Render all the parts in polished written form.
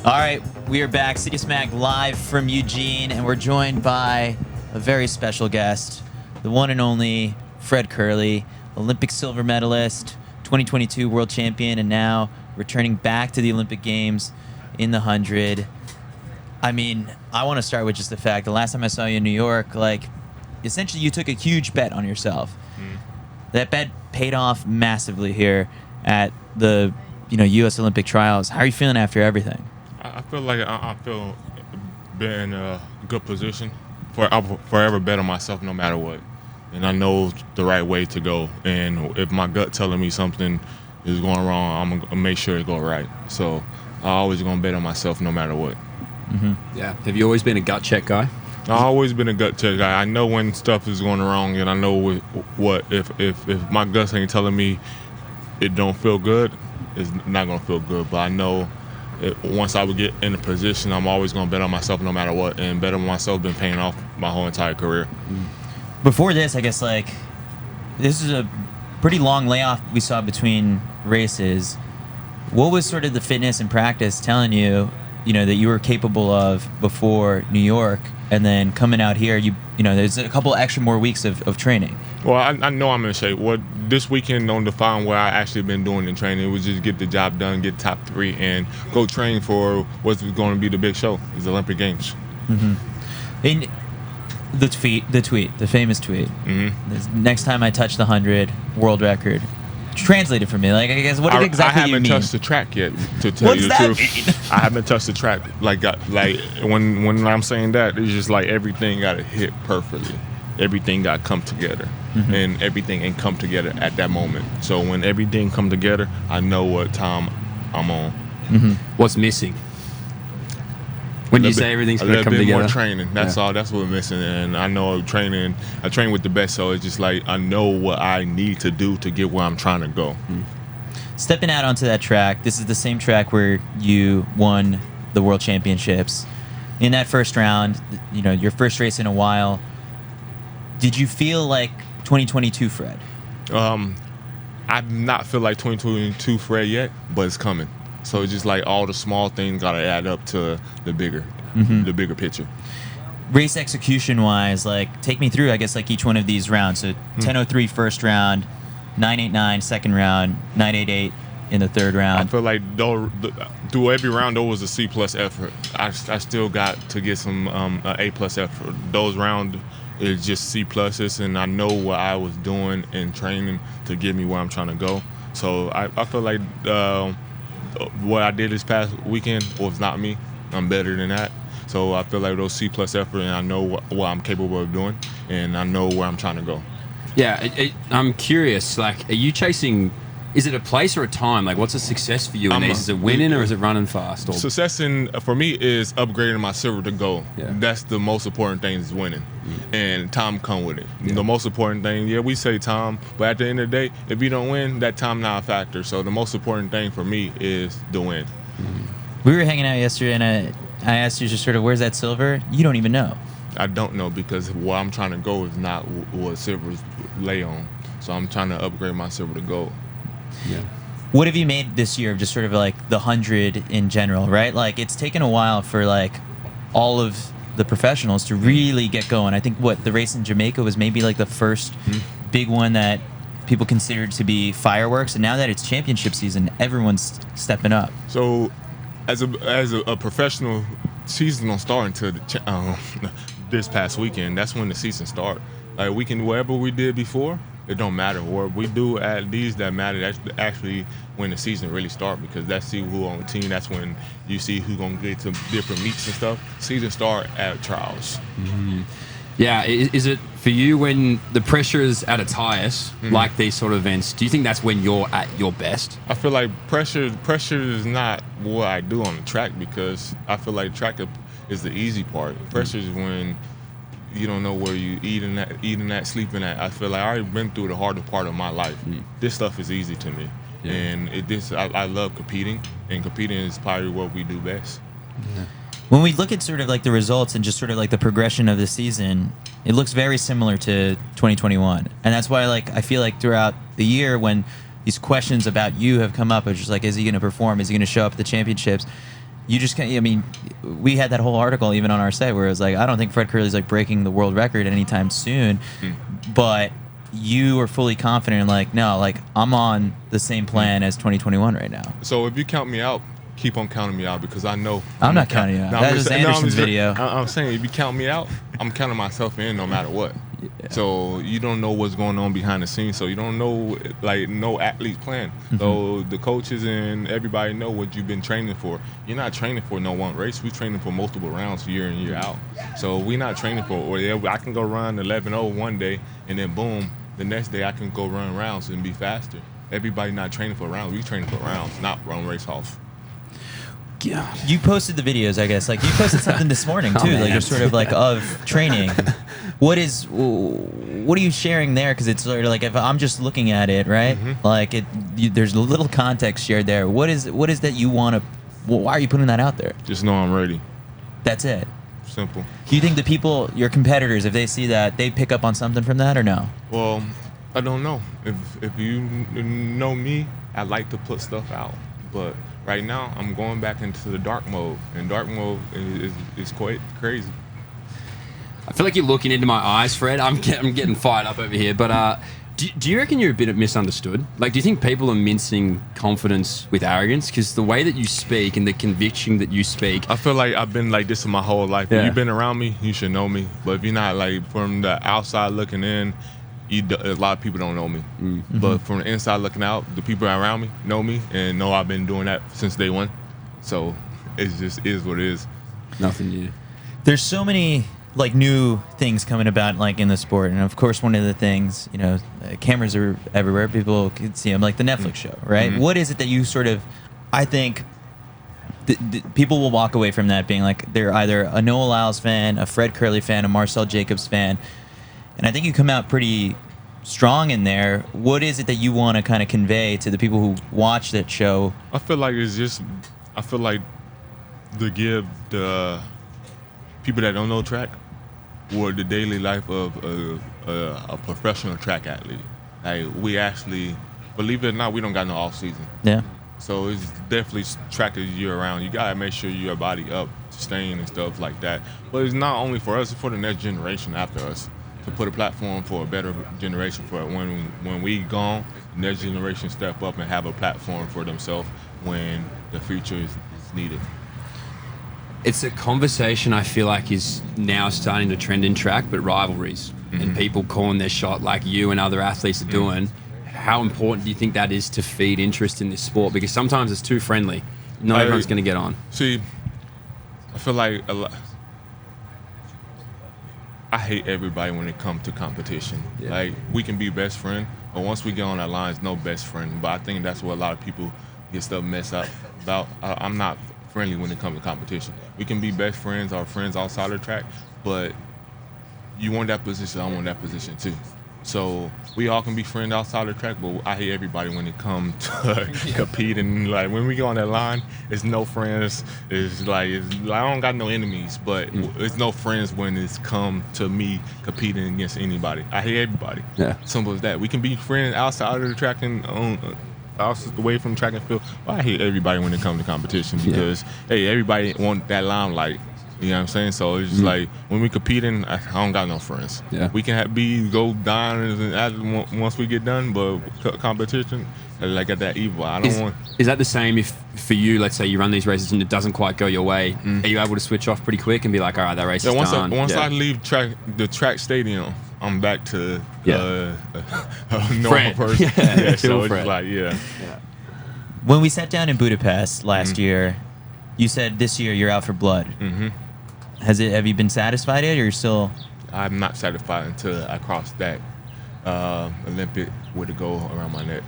All right, we are back. CITIUS MAG live from Eugene, and we're joined by a very special guest, the one and only Fred Kerley, Olympic silver medalist, 2022 world champion, and now returning back to the Olympic Games in the 100. I mean, I want to start with just the fact, the last time I saw you in New York, like, essentially you took a huge bet on yourself. That bet paid off massively here at the U.S. Olympic trials. How are you feeling after everything? I feel like I feel been in a good position. I'll forever bet on myself no matter what. And I know the right way to go. And if my gut telling me something is going wrong, I'm going to make sure it go right. So I always going to bet on myself no matter what. Yeah. Have you always been a gut check guy? I've always been a gut check guy. I know when stuff is going wrong, and I know what if my guts ain't telling me it don't feel good, it's not going to feel good. But I know once I would get in a position, I'm always going to bet on myself no matter what. And bet on myself been paying off my whole entire career. Before this, I guess, like, this is a pretty long layoff we saw between races. What was sort of the fitness and practice telling you, that you were capable of before New York, and then coming out here, there's a couple extra more weeks of training? Well, I know I'm in shape. What this weekend don't define what I actually been doing in training. It was just get the job done, get top 3, and go train for what's going to be the big show, is the Olympic Games. And the famous tweet. Next time I touch the 100 world record. Translate it for me. Like, I guess, what exactly do you mean? I haven't touched the track yet, to tell you the truth. I haven't touched the track. Like when I'm saying that, it's just like everything got to hit perfectly. Everything got to come together. And everything ain't come together at that moment. So when everything come together, I know what time I'm on. What's missing? When you say everything's going to come together? More training. That's all. That's what's missing. And I know I train with the best, so it's just like I know what I need to do to get where I'm trying to go. Stepping out onto that track, this is the same track where you won the World Championships. In that first round, your first race in a while, did you feel like 2022 Fred? I not feel like 2022 Fred yet, but it's coming. So it's just like all the small things got to add up to the bigger picture. Race execution wise, like, take me through, I guess, like each one of these rounds. So 10:03 first round, 9:89 second round, 9:88 in the third round. I feel like through every round, there was a C+ effort. I still got to get some A+ effort. Those rounds is just C+s, and I know what I was doing in training to get me where I'm trying to go. So I feel like what I did this past weekend was not me. I'm better than that. So I feel like those C+ effort, and I know what I'm capable of doing, and I know where I'm trying to go. Yeah, I'm curious. Like, are you chasing? Is it a place or a time? Like, what's a success for you in these? Is it winning or is it running fast? Success for me is upgrading my silver to gold. Yeah. That's the most important thing, is winning. And time come with it. The most important thing, we say time, but at the end of the day, if you don't win, that time not a factor. So the most important thing for me is the win. We were hanging out yesterday, and I asked you just sort of, where's that silver? You don't even know. I don't know, because where I'm trying to go is not what silvers lay on. So I'm trying to upgrade my silver to gold. Yeah. What have you made this year of just sort of like the 100 in general, right? Like, it's taken a while for like all of the professionals to really get going. I think the race in Jamaica was maybe like the first big one that people considered to be fireworks, and now that it's championship season, everyone's stepping up. So as a professional season don't start until this past weekend. That's when the season start. Like, whatever we did before, it don't matter. What we do at these that matter, that's actually when the season really start, because that's see who on the team. That's when you see who's gonna get to different meets and stuff. Season start at trials. Yeah, is it for you when the pressure is at its highest, like these sort of events? Do you think that's when you're at your best? I feel like pressure is not what I do on the track, because I feel like track is the easy part. Pressure is when you don't know where you eating at, sleeping at. I feel like I already been through the harder part of my life. This stuff is easy to me. Yeah. And I love competing, and competing is probably what we do best. Yeah. When we look at sort of like the results and just sort of like the progression of the season, it looks very similar to 2021. And that's why, like, I feel like throughout the year when these questions about you have come up, it's just like, is he going to perform? Is he going to show up at the championships? You just can't. I mean, we had that whole article even on our site where it was like, I don't think Fred Kerley's like breaking the world record anytime soon, but you are fully confident in like, no, like I'm on the same plan as 2021 right now. So if you count me out, keep on counting me out because I know I'm not counting you out. That was Anderson's video. I'm saying if you count me out, I'm counting myself in no matter what. Yeah. So you don't know what's going on behind the scenes. So you don't know, like, no athlete's plan. So the coaches and everybody know what you've been training for. You're not training for no one race. We're training for multiple rounds year in, year out. So we're not training for, or I can go run 11:0 one day and then boom, the next day I can go run rounds and be faster. Everybody not training for rounds. We training for rounds, not run race off. God. You posted the videos, I guess. Like you posted something this morning too, like just sort of like of training. What are you sharing there? Because it's sort of like if I'm just looking at it, right? Like there's a little context shared there. What is that you want to? Why are you putting that out there? Just know I'm ready. That's it. Simple. Do you think the people, your competitors, if they see that, they pick up on something from that or no? Well, I don't know. If you know me, I like to put stuff out, but right now I'm going back into the dark mode, and dark mode is quite crazy. I feel like you're looking into my eyes, Fred. I'm getting fired up over here. But do you reckon you're a bit misunderstood? Like, do you think people are mincing confidence with arrogance? Because the way that you speak and the conviction that you speak, I feel like I've been like this my whole life. Yeah. If you've been around me, you should know me. But if you're not, like, from the outside looking in, a lot of people don't know me. But from the inside looking out, the people around me know me and know I've been doing that since day one. So it just is what it is. nothing new. There's so many like new things coming about like in the sport, and of course one of the things, you know, cameras are everywhere, people can see them, like the Netflix show, right? What is it that you sort of, I think people will walk away from that being like they're either a Noah Lyles fan, a Fred Kerley fan, a Marcel Jacobs fan, and I think you come out pretty strong in there. What is it that you want to kind of convey to the people who watch that show? I feel like to give the people that don't know track or the daily life of a professional track athlete. Like, we actually, believe it or not, we don't got no off season. Yeah. So it's definitely track year round. You gotta make sure your body up, sustain and stuff like that. But it's not only for us; it's for the next generation after us, to put a platform for a better generation. For when we gone, the next generation step up and have a platform for themselves when the future is needed. It's a conversation I feel like is now starting to trend in track, but rivalries and people calling their shot like you and other athletes are doing. How important do you think that is to feed interest in this sport? Because sometimes it's too friendly. Not everyone's going to get on. See, I feel like I hate everybody when it comes to competition. Yeah. Like, we can be best friends, but once we get on that line, it's no best friend. But I think that's what a lot of people get stuff messed up about. I'm not friendly when it comes to competition. We can be best friends or friends outside the track, but you want that position, I want that position too. So we all can be friends outside the track, but I hate everybody when it comes to competing. Like, when we go on that line, it's no friends. It's like I don't got no enemies, but it's no friends when it's come to me competing against anybody. I hate everybody. Yeah. Simple as that. We can be friends outside of the track and away from track and field. But I hate everybody when it comes to competition because hey, everybody want that limelight. You know what I'm saying? So it's just like when we competing, I don't got no friends. Yeah. We can go down once we get done, but competition, like at that evil. I don't want. Is that the same if for you? Let's say you run these races and it doesn't quite go your way. Are you able to switch off pretty quick and be like, all right, that race is done? Once I leave the track stadium, I'm back to a normal person. So it's like When we sat down in Budapest last year, you said this year you're out for blood. Have you been satisfied yet, or you're still? I'm not satisfied until I cross that Olympic with a goal around my neck.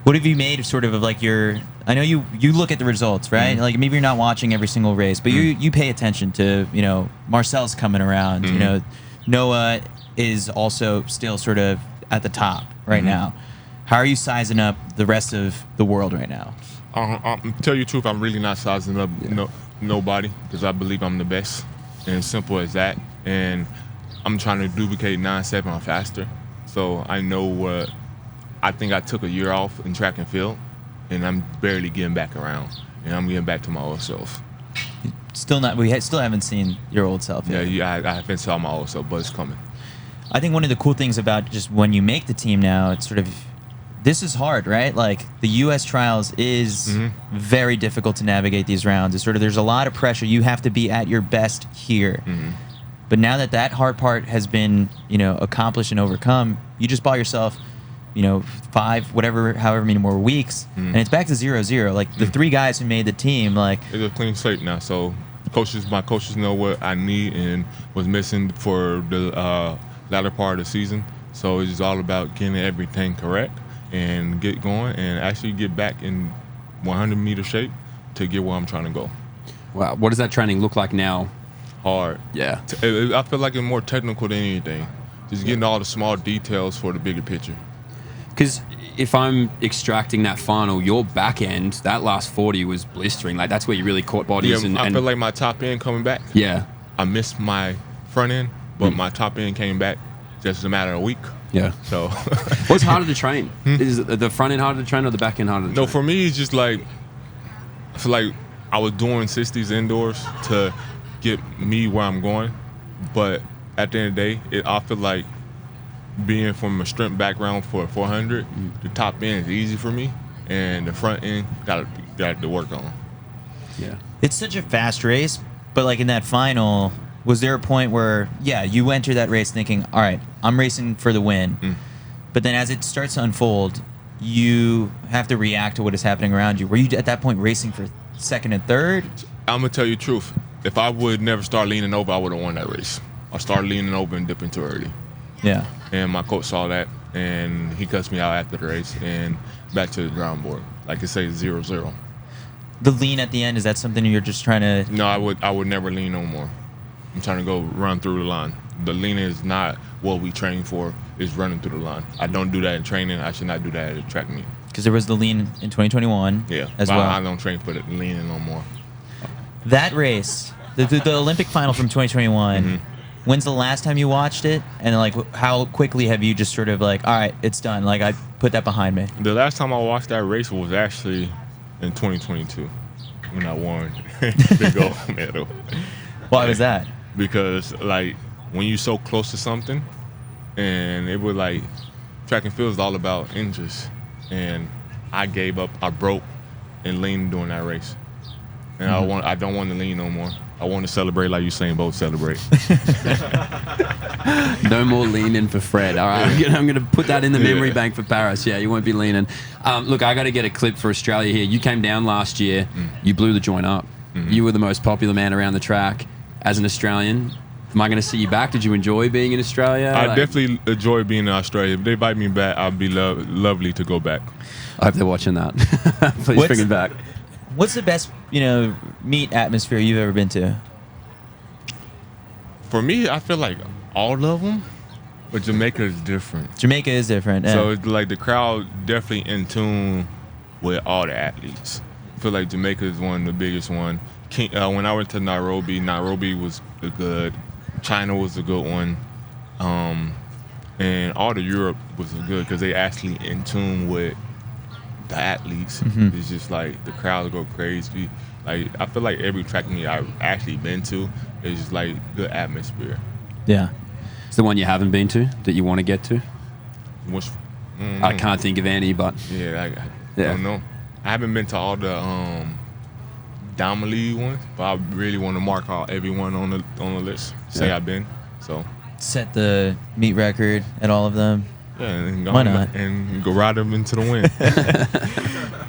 What have you made of sort of like your? I know you look at the results, right? Like maybe you're not watching every single race, but you pay attention to, you know, Marcel's coming around. You know, Noah is also still sort of at the top right now. How are you sizing up the rest of the world right now? Tell you the truth, I'm really not sizing up nobody because I believe I'm the best, and simple as that. And I'm trying to duplicate 9.7 or faster. So I know I think I took a year off in track and field, and I'm barely getting back around. and I'm getting back to my old self. Still not. Still haven't seen your old self yet. Yeah, I haven't saw my old self, but it's coming. I think one of the cool things about just when you make the team now, it's sort of, this is hard, right? Like the U.S. trials is very difficult to navigate these rounds. It's sort of, there's a lot of pressure. You have to be at your best here. But now that hard part has been, accomplished and overcome, you just bought yourself, 5, however many more weeks, and it's back to 0-0. Like the 3 guys who made the team, like it's a clean slate now. So my coaches know what I need and was missing for the latter part of the season. So it's just all about getting everything correct and get going and actually get back in 100-meter shape to get where I'm trying to go. Wow, what does that training look like now? Hard. Yeah. I feel like it's more technical than anything. Just getting all the small details for the bigger picture. Because if I'm extracting that final, your back end, that last 40 was blistering. Like that's where you really caught bodies. Yeah, I feel like my top end coming back. Yeah. I missed my front end, but my top end came back just a matter of a week. Yeah. So what's harder to train? Is the front end harder to train or the back end harder to train? No, for me, it's just like, I feel like I was doing 60s indoors to get me where I'm going. But at the end of the day, I feel like being from a strength background for 400, the top end is easy for me, and the front end got to work on. Yeah. It's such a fast race, but like in that final, was there a point where, you enter that race thinking, all right, I'm racing for the win, but then as it starts to unfold, you have to react to what is happening around you. Were you at that point racing for second and third? I'm going to tell you the truth. If I would never start leaning over, I would have won that race. I started leaning over and dipping too early. Yeah. And my coach saw that, and he cussed me out after the race and back to the drawing board. Like it says 0-0. The lean at the end, is that something you're just trying to... No, I would never lean no more. I'm trying to go run through the line. The lean is not what we train for, it's running through the line. I don't do that in training. I should not do that at a track meet. Because there was the lean in 2021 as well. I don't train for the leaning no more. That race, the Olympic final from 2021, when's the last time you watched it? And like, how quickly have you just sort of like, all right, it's done. Like, I put that behind me. The last time I watched that race was actually in 2022 when I won the gold medal. Why was that? Because like when you're so close to something, and it was like track and field is all about injuries, and I gave up, I broke, and leaned during that race, and I don't want to lean no more. I want to celebrate like Usain Bolt celebrate. No more leaning for Fred. All right, I'm going to put that in the memory bank for Paris. Yeah, you won't be leaning. Look, I got to get a clip for Australia here. You came down last year. You blew the joint up. You were the most popular man around the track. As an Australian, am I going to see you back? Did you enjoy being in Australia? I definitely enjoy being in Australia. If they invite me back, I'd be lovely to go back. I hope they're watching that. Please bring it back. What's the best, meet atmosphere you've ever been to? For me, I feel like all of them, but Jamaica is different. Jamaica is different. Yeah. So it's like the crowd definitely in tune with all the athletes. I feel like Jamaica is one of the biggest one. When I went to Nairobi was good. China was a good one. And all the Europe was good because they actually in tune with the athletes. It's just like the crowds go crazy. Like I feel like every track meet I've actually been to is just like good atmosphere. Yeah. It's the one you haven't been to that you want to get to? Which, I can't think of any, but... I don't know. I haven't been to all the Diamond League ones, but I really want to mark out everyone on the list. Say I've been. So set the meet record at all of them. Yeah, and go Why not? And go ride them into the wind.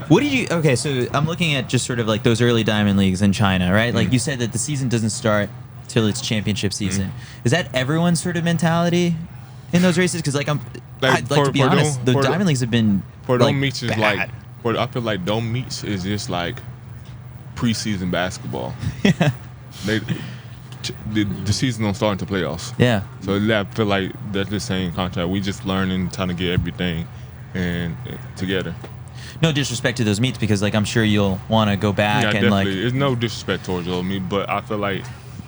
What did you? Okay, so I'm looking at just sort of like those early Diamond Leagues in China, right? Like you said that the season doesn't start till it's championship season. Is that everyone's sort of mentality in those races? Because like I'd like to be honest, the Diamond Leagues have been for like, those meets is bad. I feel like those meets is just like preseason basketball. The season don't start until playoffs. Yeah. So I feel like that's the same contract. We just learning, trying to get everything and together. No disrespect to those meets because like I'm sure you'll want to go back and definitely. like. There's no disrespect towards those meets, but I feel like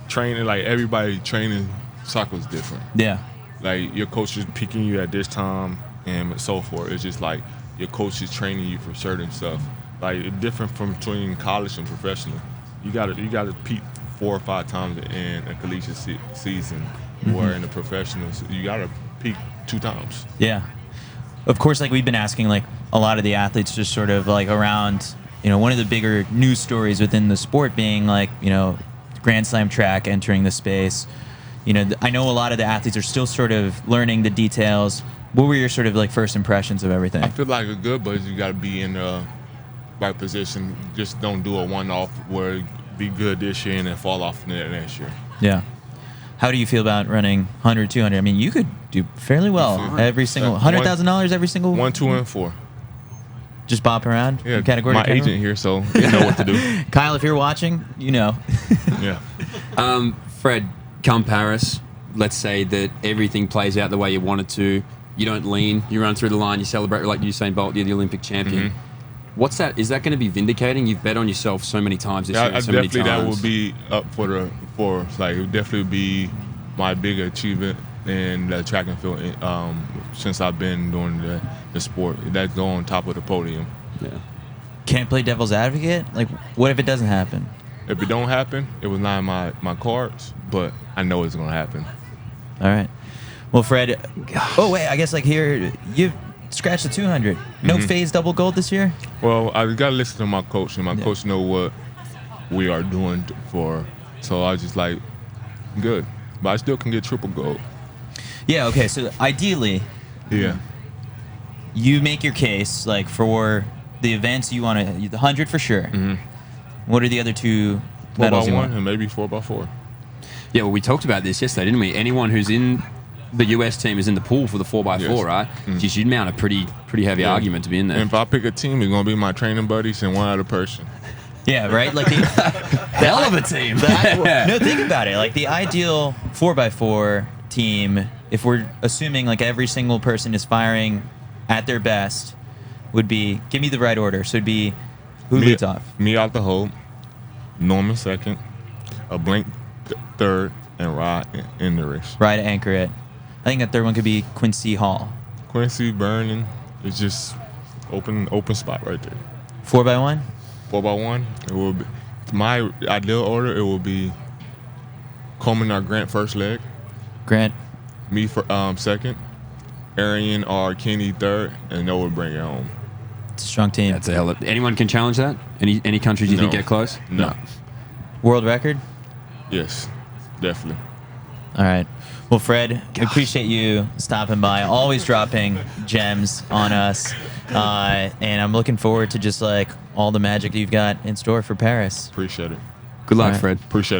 training, like everybody training soccer is different. Yeah. Like your coach is picking you at this time and so forth. It's just like your coach is training you for certain stuff. like different from between college and professional. You gotta peak 4 or 5 times in a collegiate season, where in the professionals you gotta peak 2 times. Yeah. Of course, like we've been asking, like a lot of the athletes just sort of like around, one of the bigger news stories within the sport being like, Grand Slam track entering the space. I know a lot of the athletes are still sort of learning the details. What were your sort of like first impressions of everything? I feel like a good, but you gotta be in the right position. Just don't do a one-off where be good this year and then fall off next year. Yeah. How do you feel about running 100, 200? I mean, you could do fairly well every single $100,000 every single 1, 2, and 4. Just bop around. Yeah, category my agent here, so you know what to do. Kyle, if you're watching, you know. Yeah. Fred, come Paris. Let's say that everything plays out the way you want it to. You don't lean. You run through the line. You celebrate like Usain Bolt. You're the Olympic champion. What's that? Is that going to be vindicating? You've bet on yourself so many times this year. So definitely many times. That would be up for like it would definitely be my big achievement in the track and field since I've been doing the sport. That's go on top of the podium. Yeah. Can't play devil's advocate? Like, what if it doesn't happen? If it don't happen, it was not in my cards, but I know it's gonna happen. All right. Well, Fred. Oh wait, I guess like here you've scratched the 200. No phase double gold this year. Well, I gotta listen to my coach, and my coach know what we are doing for. So I was just like, good, but I still can get triple gold. Yeah. Okay. So ideally, you make your case like for the events you want to, the 100 for sure. What are the other 2 medals you 4x1 want? and maybe 4x4. Yeah, well, we talked about this yesterday, didn't we? Anyone who's in the US team is in the pool for the 4x4, Yes. right? Just you'd mount a pretty heavy argument to be in there. And if I pick a team, it's gonna be my training buddies and one other person. Yeah. Right. Like the Hell of a team. No, think about it. Like the ideal 4x4 team, if we're assuming like every single person is firing at their best, would be, give me the right order. So it'd be who leads off? Me out the hole, Norman second, a blank third, and Rod in the race. Right to anchor it. I think that third one could be Quincy Hall. Quincy Burning is just open spot right there. 4x1? 4x1, it will be my ideal order. It will be Coleman or Grant first leg, Grant. me for second, Arian or Kenny third, and Noah would bring it home. It's a strong team. That's a hell of, anyone can challenge that? Any countries you think No. get close? No. World record? Yes, definitely. All right. Well, Fred, I appreciate you stopping by, always dropping gems on us. And I'm looking forward to just like all the magic you've got in store for Paris. Appreciate it. Good luck, All right. Fred. Appreciate it.